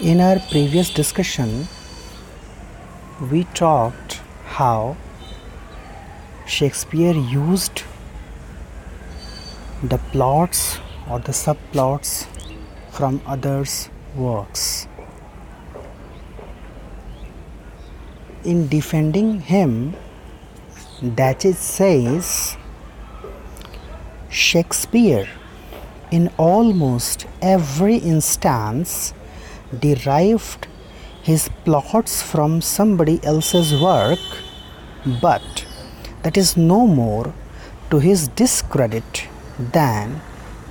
In our previous discussion, we talked how Shakespeare used the plots or the subplots from others' works. In defending him, Datchet says Shakespeare, in almost every instance, derived his plots from somebody else's work, but that is no more to his discredit than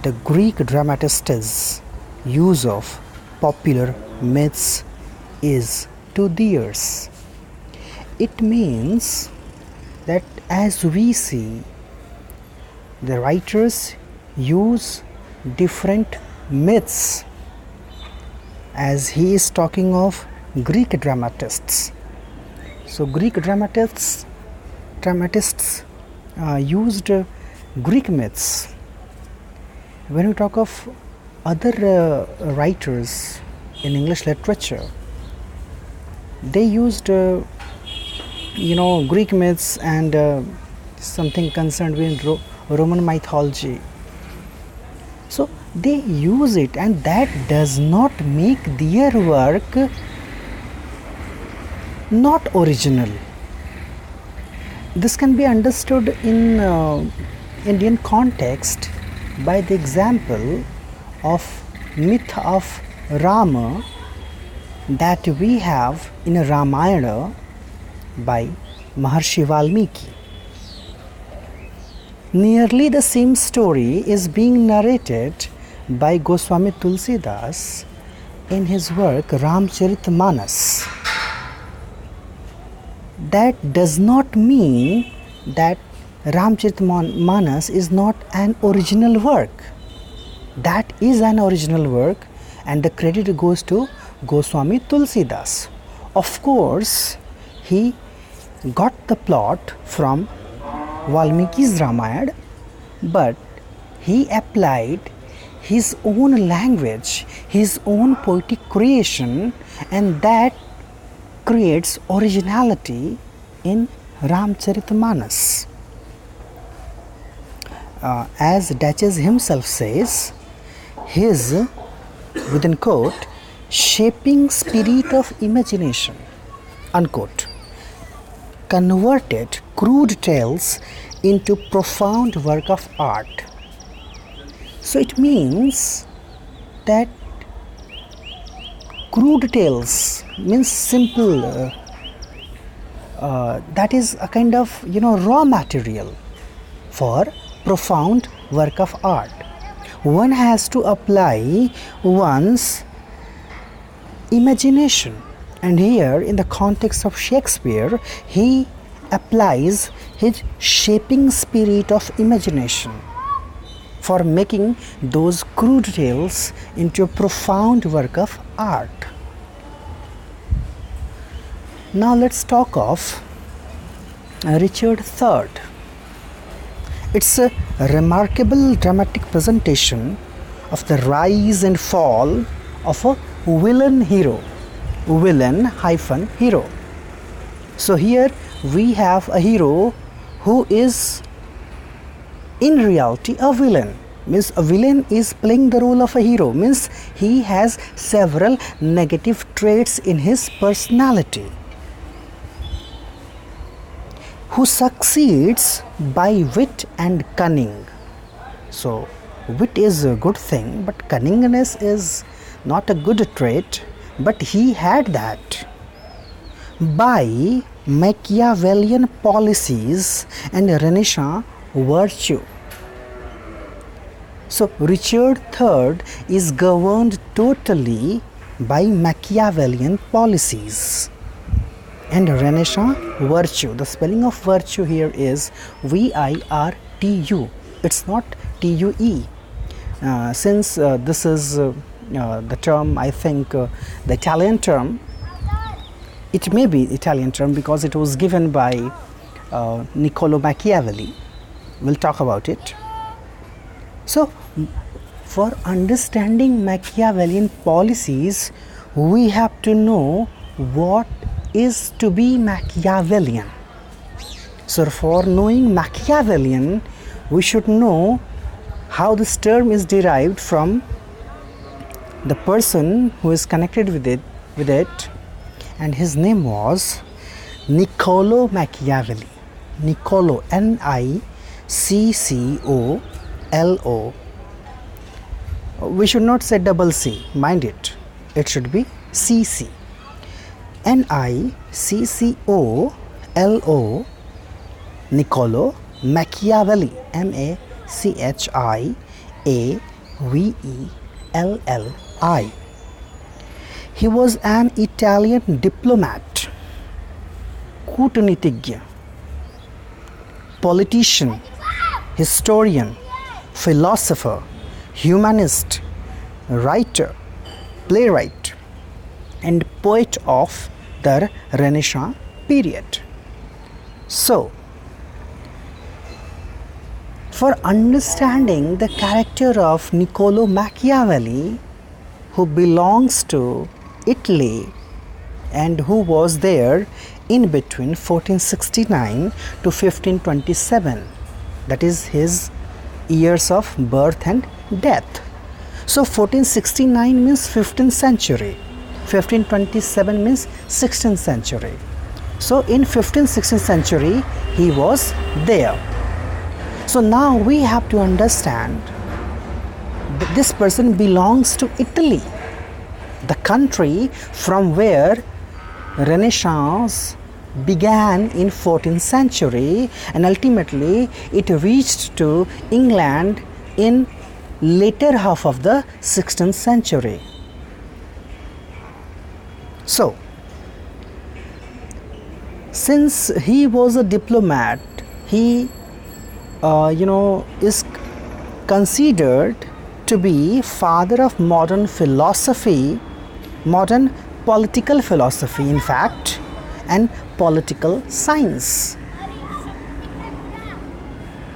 the Greek dramatists' use of popular myths is to theirs. It means that as we see, the writers use different myths, as he is talking of Greek dramatists. So Greek dramatists used Greek myths. When we talk of other writers in English literature, they used Greek myths and something concerned with Roman mythology. So they use it, and that does not make their work not original. This can be understood in Indian context by the example of myth of Rama that we have in Ramayana by Maharshi Valmiki. Nearly the same story is being narrated by Goswami Tulsidas in his work Ramcharitmanas. That does not mean that Ramcharitmanas is not an original work. That is an original work, and the credit goes to Goswami Tulsidas. Of course, he got the plot from Valmiki's Ramayana, but he applied his own language, his own poetic creation, and that creates originality in Ramcharitmanas. As Datchet himself says, his, within quote, shaping spirit of imagination, unquote, converted crude tales into profound work of art. So it means that crude tales means simple, that is a kind of raw material for profound work of art. One has to apply one's imagination, and here in the context of Shakespeare, he applies his shaping spirit of imagination for making those crude tales into a profound work of art. Now let's talk of Richard III. It's a remarkable dramatic presentation of the rise and fall of a villain hero. Villain-hero. So here we have a hero who is in reality a villain. Means a villain is playing the role of a hero. Means he has several negative traits in his personality, who succeeds by wit and cunning. So wit is a good thing, but cunningness is not a good trait, but he had that. By Machiavellian policies and Renaissance virtue. So Richard III is governed totally by Machiavellian policies and Renaissance virtue. The spelling of virtue here is VIRTU. It's not TUE. Since this is the term, I think the Italian term, it may be Italian term because it was given by Nicolo Machiavelli. We'll talk about it. So for understanding Machiavellian policies, we have to know what is to be Machiavellian. So for knowing Machiavellian, we should know how this term is derived from the person who is connected with it, and his name was Nicolo Machiavelli. Nicolo, Niccolo. We should not say double C, mind it. It should be CC. Niccolo, Nicolo Machiavelli, Machiavelli. He was an Italian diplomat, कूटनीतिज्ञ, politician, historian, philosopher, humanist, writer, playwright, and poet of the Renaissance period. So, for understanding the character of Niccolò Machiavelli, who belongs to Italy and who was there in between 1469 to 1527, that is his years of birth and death. So 1469 means 15th century, 1527 means 16th century. So in 15th, 16th century he was there. So now we have to understand that this person belongs to Italy, the country from where Renaissance began in 14th century, and ultimately it reached to England in later half of the 16th century. So since he was a diplomat, he is considered to be father of modern philosophy, modern political philosophy in fact, and political science.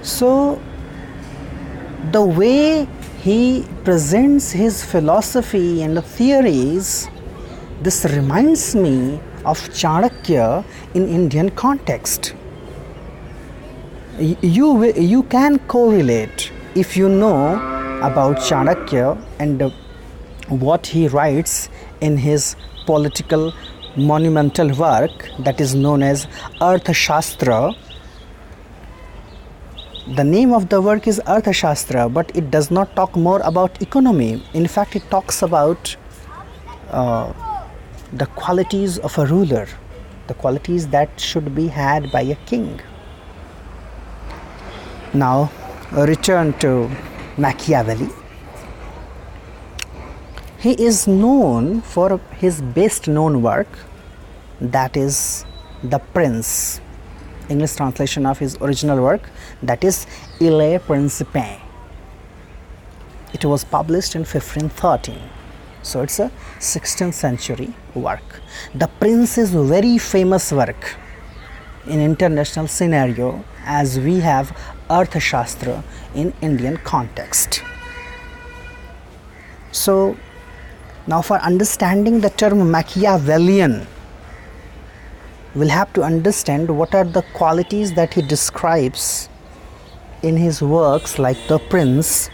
So the way he presents his philosophy and theories, this reminds me of Chanakya in Indian context. You can correlate if you know about Chanakya and what he writes in his political monumental work that is known as Arthashastra. The name of the work is Arthashastra, but it does not talk more about economy. In fact, it talks about the qualities of a ruler, the qualities that should be had by a king. Now, return to Machiavelli. He is known for his best known work, that is The Prince. English translation of his original work, that is Il Principe. It was published in 1513. So it's a 16th century work. The Prince is a very famous work in international scenario, as we have Arthashastra in Indian context. So now for understanding the term Machiavellian, we'll have to understand what are the qualities that he describes in his works like The Prince.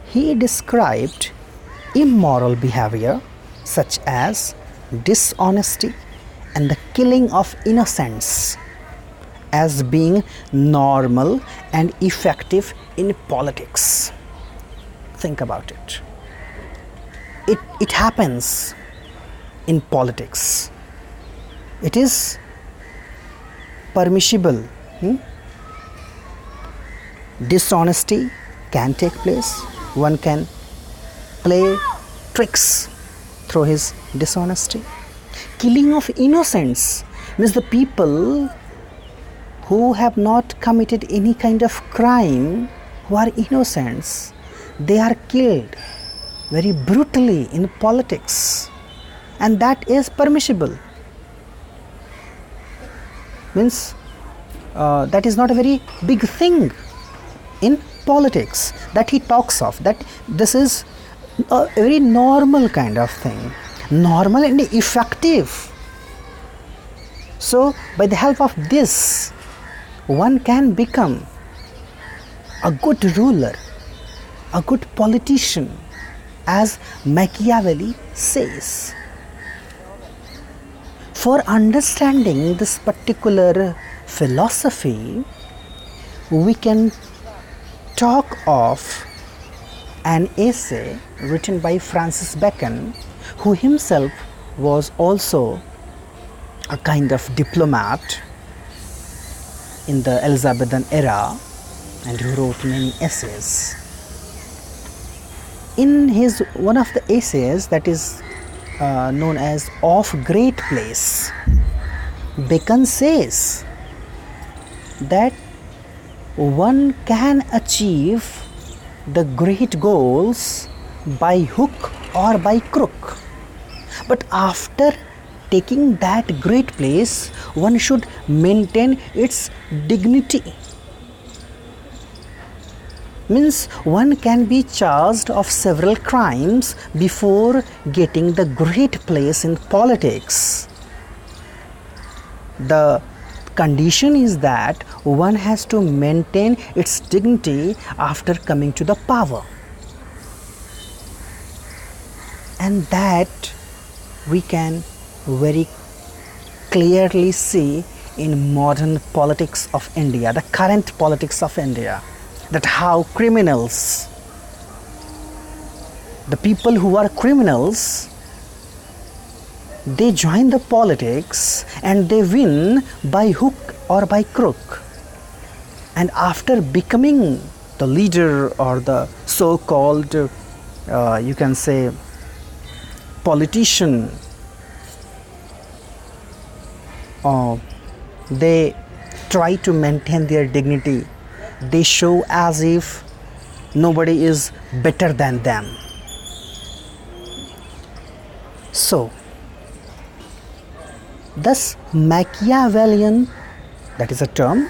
He described immoral behavior such as dishonesty and the killing of innocents as being normal and effective in politics. Think about it. It happens in politics. It is permissible. Dishonesty can take place. One can play tricks through his dishonesty. Killing of innocents means the people who have not committed any kind of crime, who are innocents, they are killed very brutally in politics, and that is permissible. Means that is not a very big thing in politics that he talks of, that this is a very normal kind of thing. normal and effective. So by the help of this, one can become a good ruler, a good politician, as Machiavelli says. For understanding this particular philosophy, we can talk of an essay written by Francis Bacon, who himself was also a kind of diplomat in the Elizabethan era, and who wrote many essays. In his one of the essays that is known as Of Great Place, Bacon says that one can achieve the great goals by hook or by crook, but after taking that great place, one should maintain its dignity. Means one can be charged of several crimes before getting the great place in politics. The condition is that one has to maintain its dignity after coming to the power, and that we can very clearly see in modern politics of India, the current politics of India, that how criminals, the people who are criminals, they join the politics and they win by hook or by crook. And after becoming the leader or the so-called, you can say, politician, they try to maintain their dignity. They show as if nobody is better than them. So, thus Machiavellian, that is a term,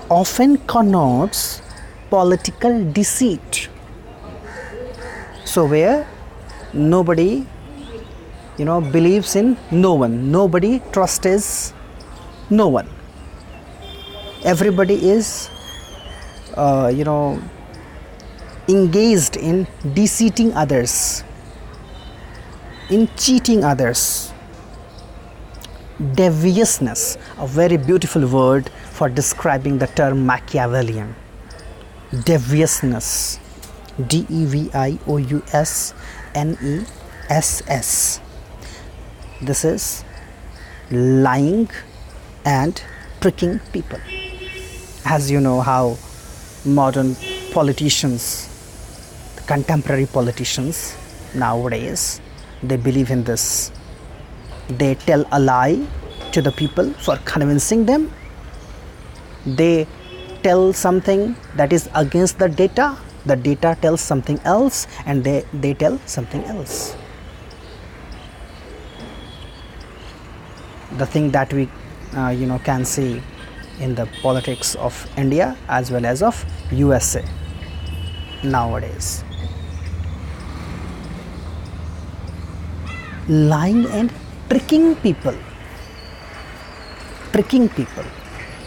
often connotes political deceit. So where nobody believes in no one, nobody trusts no one, everybody is engaged in deceiving others, in cheating others. Deviousness, a very beautiful word for describing the term Machiavellian. Deviousness, Deviousness. This is lying and tricking people. As you know how modern politicians, the contemporary politicians nowadays, they believe in this. They tell a lie to the people for convincing them. They tell something that is against the data tells something else, and they tell something else. The thing that we can see in the politics of India as well as of USA nowadays. Lying and tricking people.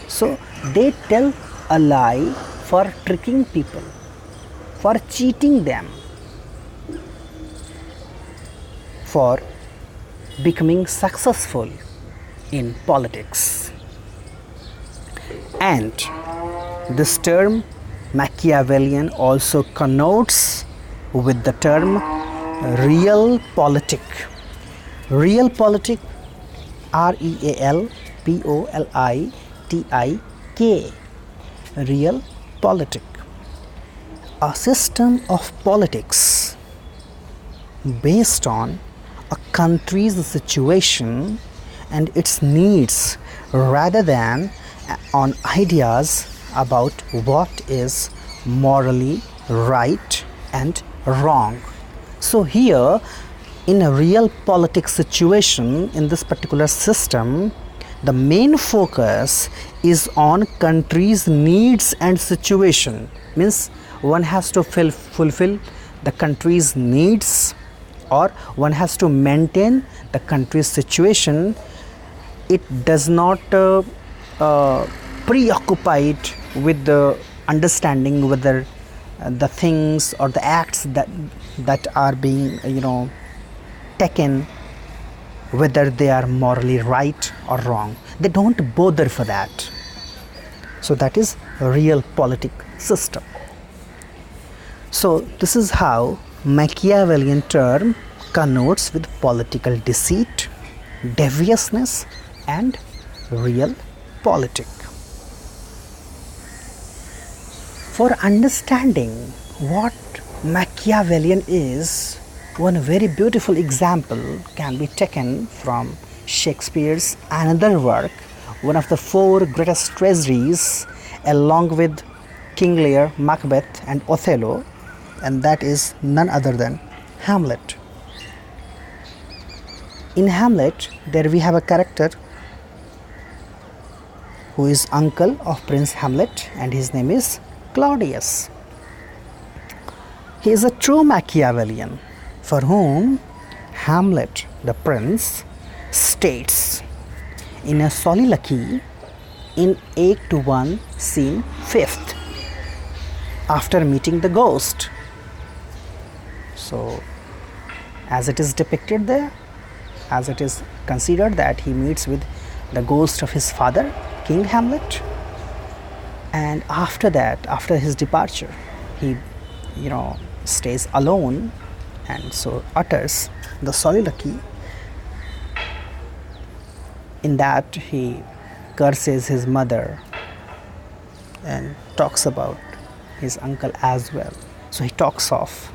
So they tell a lie for tricking people, for cheating them, for becoming successful in politics. And this term Machiavellian also connotes with the term realpolitik. Realpolitik, Realpolitik, realpolitik, a system of politics based on a country's situation and its needs rather than on ideas about what is morally right and wrong. So here, in a realpolitik situation, in this particular system, the main focus is on country's needs and situation. Means one has to fulfill the country's needs or one has to maintain the country's situation. It does not preoccupied with the understanding whether the things or the acts that are being taken, whether they are morally right or wrong. They don't bother for that. So that is a real politic system. So this is how Machiavellian term connotes with political deceit, deviousness and real politic. For understanding what Machiavellian is, one very beautiful example can be taken from Shakespeare's another work, one of the four greatest tragedies, along with King Lear, Macbeth and Othello, and that is none other than Hamlet. In Hamlet, there we have a character who is uncle of Prince Hamlet, and his name is Claudius. He is a true Machiavellian for whom Hamlet, the prince, states in a soliloquy in Act 1, Scene 5th, after meeting the ghost. So, as it is depicted there, as it is considered that he meets with the ghost of his father, King Hamlet, and after that, after his departure, he stays alone and so utters the soliloquy. In that he curses his mother and talks about his uncle as well. So he talks of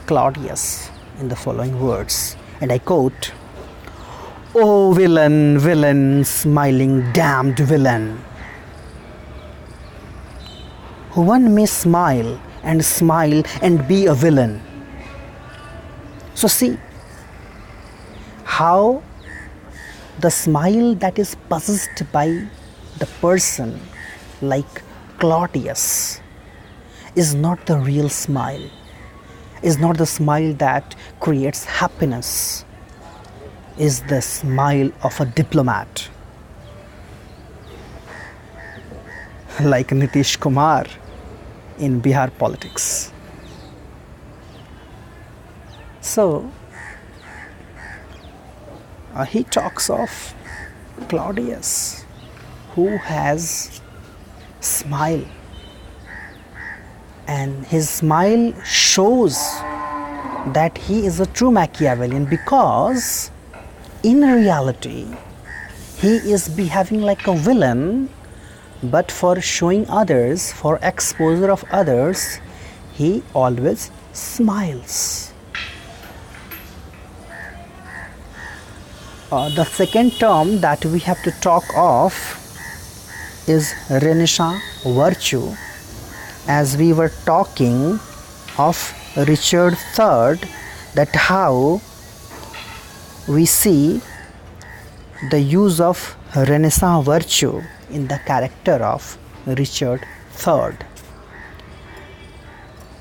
Claudius in the following words, and I quote, "O villain, villain, smiling damned villain, one may smile and be a villain." So see how the smile that is possessed by the person like Claudius is not the real smile, is not the smile that creates happiness, is the smile of a diplomat like Nitish Kumar in Bihar politics. So he talks of Claudius who has smile, and his smile shows that he is a true Machiavellian, because in reality he is behaving like a villain, but for showing others, for exposure of others, he always smiles. The second term that we have to talk of is Renaissance virtue. As we were talking of Richard III, that how we see the use of Renaissance virtue in the character of Richard III.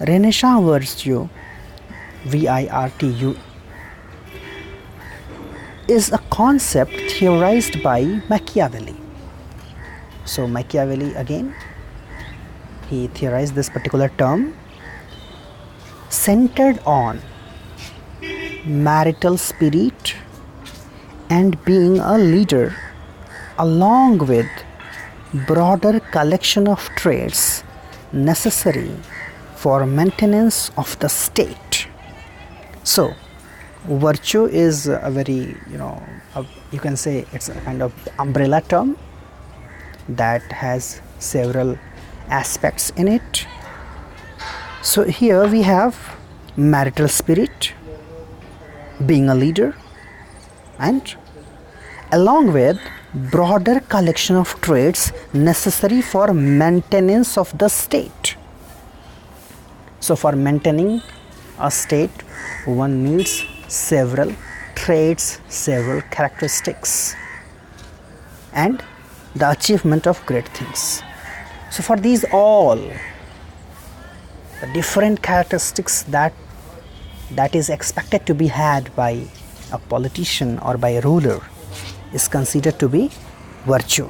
Renaissance virtue, virtu, is a concept theorized by Machiavelli. So Machiavelli again, he theorized this particular term centered on marital spirit and being a leader, along with broader collection of traits necessary for maintenance of the state. So virtue is a very, you can say it's a kind of umbrella term that has several aspects in it. So here we have marital spirit, being a leader, and along with broader collection of traits necessary for maintenance of the state. So for maintaining a state, one needs several traits, several characteristics, and the achievement of great things. So for these all, the different characteristics that that is expected to be had by a politician or by a ruler is considered to be virtue.